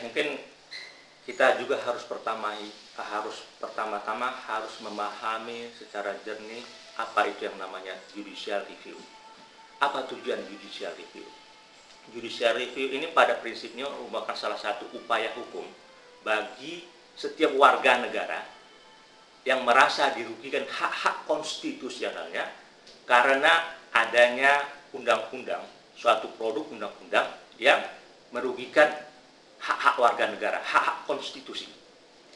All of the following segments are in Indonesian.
mungkin kita juga harus pertama-tama harus memahami secara jernih apa itu yang namanya judicial review. Apa tujuan judicial review? Judicial review ini pada prinsipnya merupakan salah satu upaya hukum bagi setiap warga negara yang merasa dirugikan hak-hak konstitusionalnya karena adanya undang-undang, suatu produk undang-undang yang merugikan hak-hak warga negara, hak-hak konstitusi.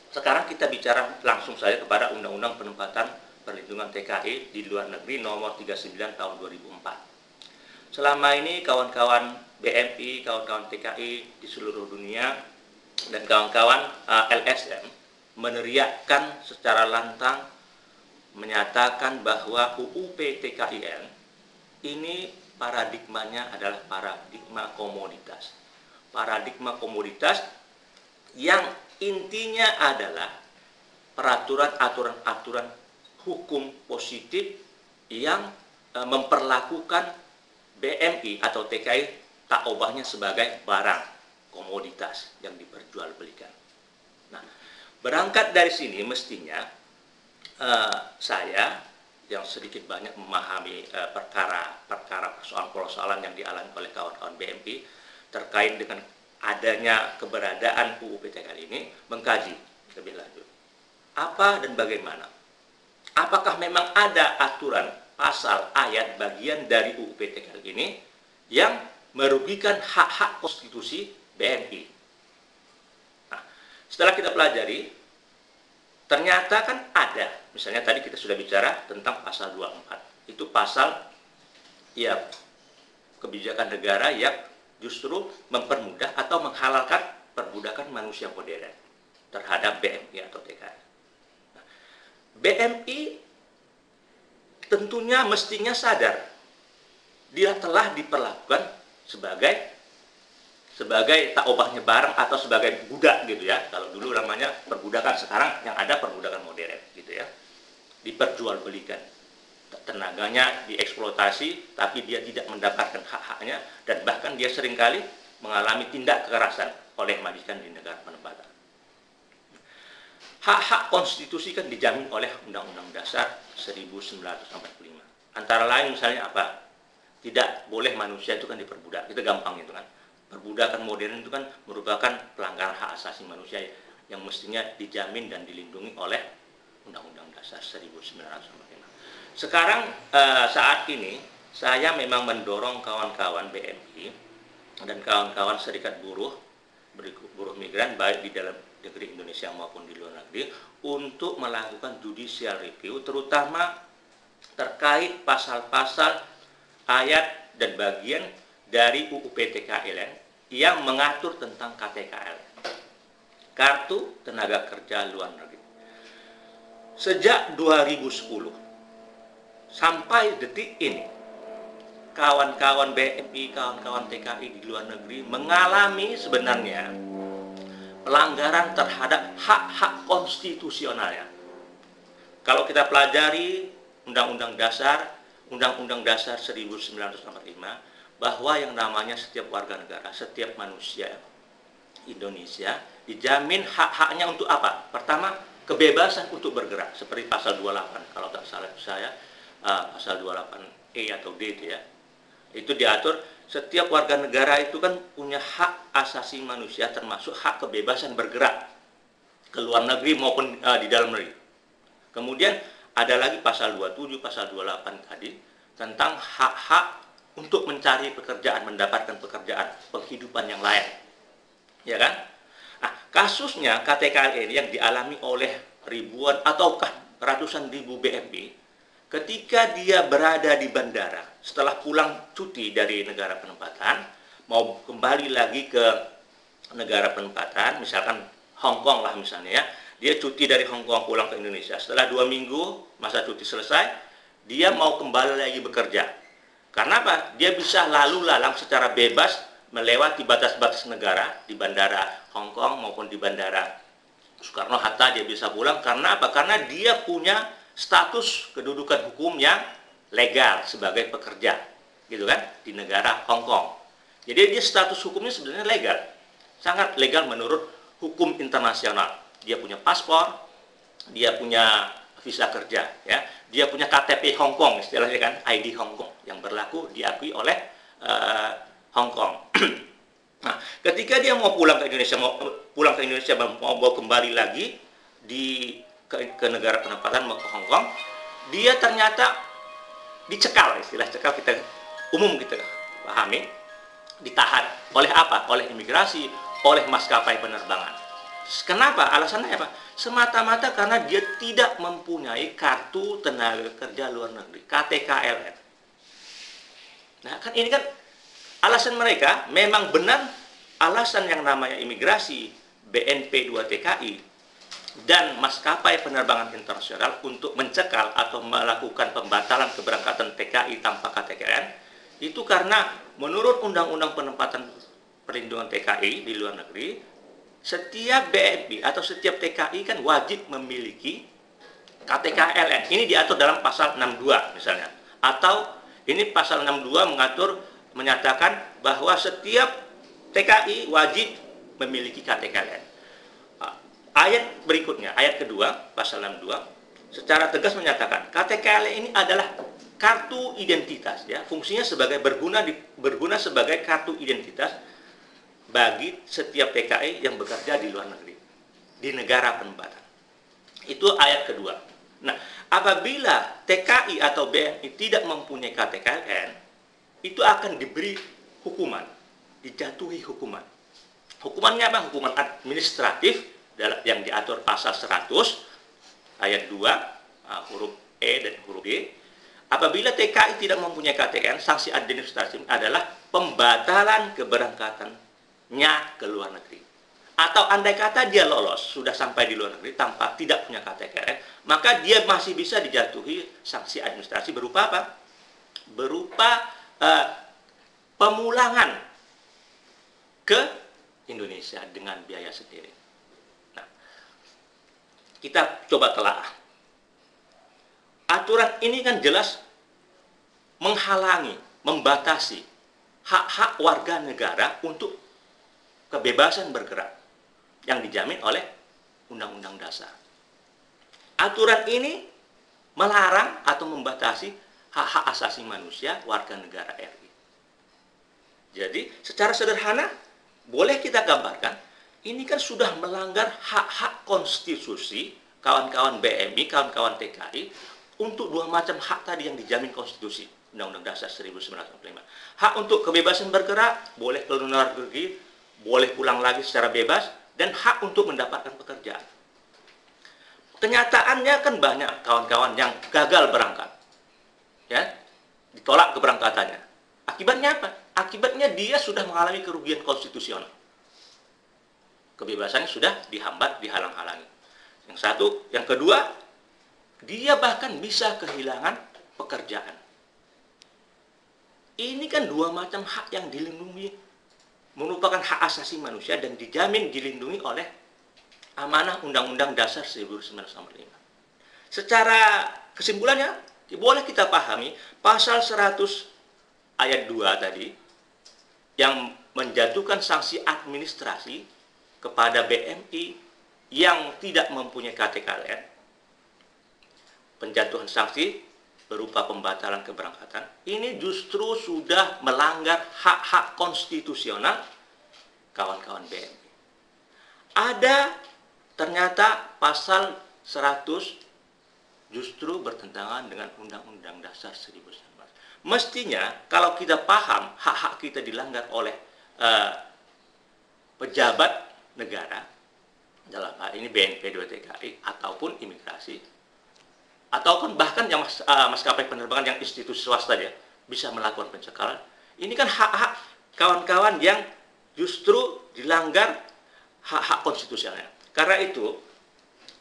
Sekarang kita bicara langsung saja kepada Undang-Undang Penempatan Perlindungan TKI di luar negeri nomor 39 tahun 2004. Selama ini kawan-kawan BMI, kawan-kawan TKI di seluruh dunia, dan kawan-kawan LSM meneriakkan secara lantang menyatakan bahwa UU PTKIN ini paradigmanya adalah paradigma komoditas. Paradigma komoditas yang intinya adalah aturan-aturan hukum positif yang memperlakukan BMI atau TKI tak obahnya sebagai barang komoditas yang diperjualbelikan. Nah, berangkat dari sini mestinya saya yang sedikit banyak memahami persoalan-persoalan yang dialami oleh kawan-kawan BMI terkait dengan adanya keberadaan UU PTKI ini mengkaji lebih lanjut. Apa dan bagaimana? Apakah memang ada aturan, pasal, ayat, bagian dari UU PTKI ini yang merugikan hak-hak konstitusi BMI? Nah, setelah kita pelajari, ternyata kan ada. Misalnya tadi kita sudah bicara tentang pasal 24. Itu pasal ya kebijakan negara yang justru mempermudah atau menghalalkan perbudakan manusia modern terhadap BMI atau TKI. Nah, BMI tentunya mestinya sadar dia telah diperlakukan sebagai tak obahnya barang atau sebagai budak gitu ya. Kalau dulu namanya perbudakan, sekarang yang ada perbudakan modern gitu ya. Diperjualbelikan. Tenaganya dieksploitasi, tapi dia tidak mendapatkan hak-haknya, dan bahkan dia seringkali mengalami tindak kekerasan oleh majikan di negara penempatan. Hak-hak konstitusi kan dijamin oleh Undang-Undang Dasar 1945. Antara lain misalnya apa? Tidak boleh manusia itu kan diperbudak. Itu gampang itu kan. Perbudakan modern itu kan merupakan pelanggaran hak asasi manusia yang mestinya dijamin dan dilindungi oleh Undang-Undang Dasar 1945. Sekarang saat ini saya memang mendorong kawan-kawan BMI dan kawan-kawan serikat buruh migran baik di dalam negeri Indonesia maupun di luar negeri untuk melakukan judicial review terutama terkait pasal-pasal, ayat dan bagian dari UU PTKIN yang mengatur tentang KTKL, Kartu Tenaga Kerja Luar Negeri. Sejak 2010 sampai detik ini, kawan-kawan BMI, kawan-kawan TKI di luar negeri mengalami sebenarnya pelanggaran terhadap hak-hak konstitusionalnya. Kalau kita pelajari Undang-Undang Dasar 1945, bahwa yang namanya setiap warga negara, setiap manusia Indonesia dijamin hak-haknya untuk apa? Pertama, kebebasan untuk bergerak, seperti pasal 28, kalau tak salah saya, pasal 28E atau D itu ya. Itu diatur setiap warga negara itu kan punya hak asasi manusia termasuk hak kebebasan bergerak ke luar negeri maupun di dalam negeri. Kemudian ada lagi pasal 27, pasal 28 tadi tentang hak-hak untuk mencari pekerjaan, mendapatkan pekerjaan, penghidupan yang layak. Ya kan? Nah, kasusnya KTKL yang dialami oleh ribuan ataukah ratusan ribu BMI ketika dia berada di bandara setelah pulang cuti dari negara penempatan, mau kembali lagi ke negara penempatan, misalkan Hong Kong lah misalnya ya, dia cuti dari Hong Kong pulang ke Indonesia, setelah 2 minggu masa cuti selesai, dia mau kembali lagi bekerja. Karena apa? Dia bisa lalu lalang secara bebas melewati batas-batas negara di bandara Hong Kong maupun di bandara Soekarno-Hatta, dia bisa pulang. Karena apa? Karena dia punya status kedudukan hukum yang legal sebagai pekerja, gitu kan, di negara Hong Kong. Jadi dia status hukumnya sebenarnya legal. sangat legal menurut hukum internasional. Dia punya paspor, dia punya visa kerja, ya, dia punya KTP Hong Kong, istilahnya kan ID Hong Kong yang berlaku diakui oleh Hong Kong. Nah, ketika dia mau pulang ke Indonesia, mau kembali lagi ke negara penempatan, mau ke Hong Kong, dia ternyata dicekal, istilah cekal kita pahami, ditahan oleh apa? Oleh imigrasi, oleh maskapai penerbangan. Kenapa? Alasannya apa? Semata-mata karena dia tidak mempunyai kartu tenaga kerja luar negeri, KTKLN. Nah, kan ini kan alasan mereka memang benar, alasan yang namanya imigrasi, BNP 2 TKI, dan maskapai penerbangan internasional untuk mencekal atau melakukan pembatalan keberangkatan TKI tanpa KTKLN, itu karena menurut Undang-Undang Penempatan Perlindungan TKI di luar negeri, setiap BNP atau setiap TKI kan wajib memiliki KTKLN. Ini diatur dalam pasal 62 misalnya. Atau ini pasal 62 menyatakan bahwa setiap TKI wajib memiliki KTKLN. Ayat berikutnya, ayat kedua, pasal 62, secara tegas menyatakan KTKLN ini adalah kartu identitas, ya, fungsinya berguna sebagai kartu identitas bagi setiap TKI yang bekerja di luar negeri, di negara penempatan. Itu ayat kedua. Nah, apabila TKI atau BNI tidak mempunyai KTKLN, itu akan diberi hukuman, dijatuhi hukuman. Hukumannya apa? Hukuman administratif yang diatur pasal 100 ayat 2 huruf E dan huruf G. Apabila TKI tidak mempunyai KTKLN, sanksi administratif adalah pembatalan keberangkatannya ke luar negeri. Atau andai kata dia lolos, sudah sampai di luar negeri tanpa tidak punya KTKLN, maka dia masih bisa dijatuhi sanksi administrasi berupa apa? Berupa pemulangan ke Indonesia dengan biaya sendiri. Nah, kita coba telaah. Aturan ini kan jelas menghalangi, membatasi hak-hak warga negara untuk kebebasan bergerak yang dijamin oleh Undang-Undang Dasar. Aturan ini melarang atau membatasi hak-hak asasi manusia warga negara RI. Jadi, secara sederhana, boleh kita gambarkan, ini kan sudah melanggar hak-hak konstitusi kawan-kawan BMI, kawan-kawan TKI, untuk dua macam hak tadi yang dijamin konstitusi Undang-Undang Dasar 1945. Hak untuk kebebasan bergerak, boleh ke luar negeri, boleh pulang lagi secara bebas, dan hak untuk mendapatkan pekerjaan. Kenyataannya kan banyak kawan-kawan yang gagal berangkat, ya, ditolak keberangkatannya. Akibatnya apa? Akibatnya dia sudah mengalami kerugian konstitusional. Kebebasannya sudah dihambat, dihalang-halangi. Yang satu, yang kedua, dia bahkan bisa kehilangan pekerjaan. Ini kan dua macam hak yang dilindungi, merupakan hak asasi manusia dan dijamin dilindungi oleh amanah Undang-Undang Dasar 1945. Secara kesimpulannya, boleh kita pahami pasal 100 ayat 2 tadi yang menjatuhkan sanksi administrasi kepada BMI yang tidak mempunyai KTKLN, penjatuhan sanksi berupa pembatalan keberangkatan, ini justru sudah melanggar hak-hak konstitusional kawan-kawan BMI. Ada ternyata pasal 100 justru bertentangan dengan Undang-Undang Dasar 1945. Mestinya kalau kita paham hak-hak kita dilanggar oleh pejabat negara, dalam hal ini BNP 2 TKI ataupun imigrasi, ataupun bahkan yang maskapai penerbangan yang institusi swasta ya, bisa melakukan pencekalan. Ini kan hak-hak kawan-kawan yang justru dilanggar hak-hak konstitusionalnya. Karena itu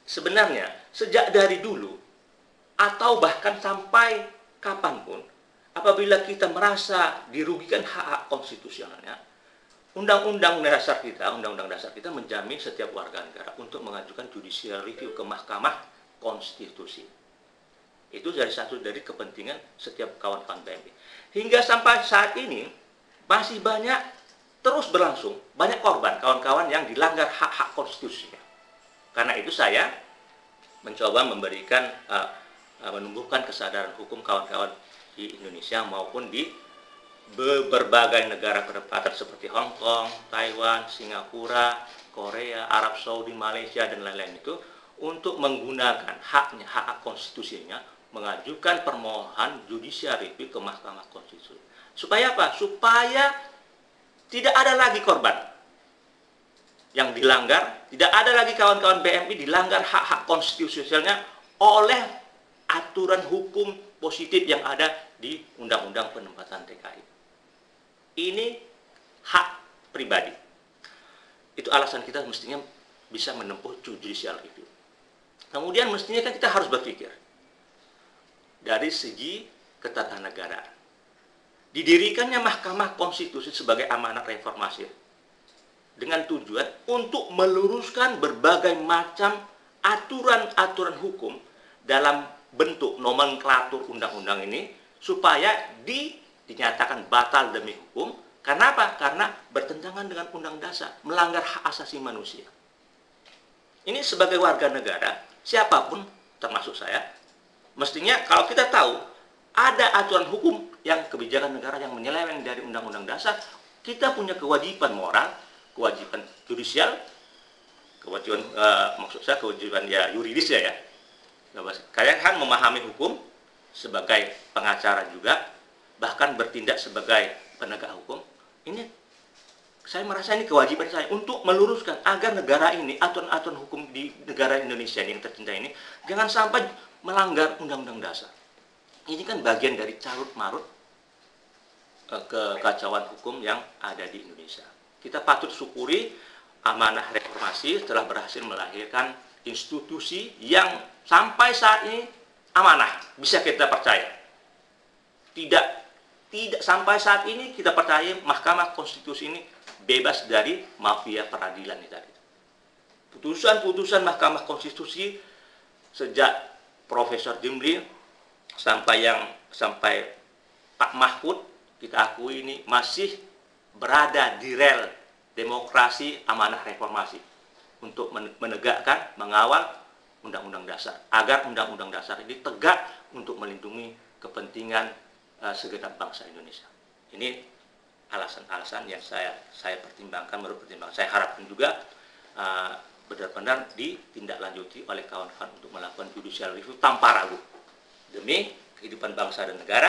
sebenarnya sejak dari dulu atau bahkan sampai kapanpun, apabila kita merasa dirugikan hak-hak konstitusionalnya, Undang-Undang Dasar kita menjamin setiap warga negara untuk mengajukan judicial review ke Mahkamah Konstitusi. Itu dari kepentingan setiap kawan-kawan BMI. Hingga sampai saat ini masih banyak terus berlangsung, banyak korban, kawan-kawan yang dilanggar hak-hak konstitusinya. Karena itu saya mencoba memberikan, menumbuhkan kesadaran hukum kawan-kawan di Indonesia maupun di berbagai negara berdekatan seperti Hong Kong, Taiwan, Singapura, Korea, Arab Saudi, Malaysia, dan lain-lain itu untuk menggunakan haknya, hak konstitusinya, mengajukan permohonan judicial review ke Mahkamah Konstitusi. Supaya apa? Supaya tidak ada lagi korban yang dilanggar, tidak ada lagi kawan-kawan BMI dilanggar hak-hak konstitusionalnya oleh aturan hukum positif yang ada di Undang-Undang Penempatan TKI. Ini hak pribadi. Itu alasan kita mestinya bisa menempuh judicial review. Kemudian mestinya kan kita harus berpikir dari segi ketatanegaraan. Didirikannya Mahkamah Konstitusi sebagai amanat reformasi dengan tujuan untuk meluruskan berbagai macam aturan-aturan hukum dalam bentuk nomenklatur undang-undang ini supaya dinyatakan batal demi hukum. Karena apa? Karena bertentangan dengan undang dasar, melanggar hak asasi manusia. Ini sebagai warga negara, siapapun termasuk saya, mestinya kalau kita tahu ada aturan hukum yang kebijakan negara yang menyeleweng dari undang-undang dasar, kita punya kewajiban moral, kewajiban judicial, kewajiban maksud saya kewajiban ya yuridis ya. Kalian kan memahami hukum sebagai pengacara juga, bahkan bertindak sebagai penegak hukum. Ini saya merasa ini kewajiban saya untuk meluruskan agar negara ini, aturan-aturan hukum di negara Indonesia yang tercinta ini jangan sampai melanggar undang-undang dasar. Ini kan bagian dari carut-marut kekacauan hukum yang ada di Indonesia. Kita patut syukuri amanah reformasi telah berhasil melahirkan institusi yang sampai saat ini amanah, bisa kita percaya. Tidak sampai saat ini kita percaya Mahkamah Konstitusi ini bebas dari mafia peradilan itu tadi. Putusan-putusan Mahkamah Konstitusi sejak Profesor Jimli sampai Pak Mahfud, kita akui ini masih berada di rel demokrasi amanah reformasi untuk menegakkan, mengawal undang-undang dasar agar undang-undang dasar ini tegak untuk melindungi kepentingan segenap bangsa Indonesia. Ini alasan-alasan yang saya pertimbangkan, menurut pertimbangan saya harapkan juga benar-benar ditindaklanjuti oleh kawan-kawan untuk melakukan judicial review tanpa ragu demi kehidupan bangsa dan negara.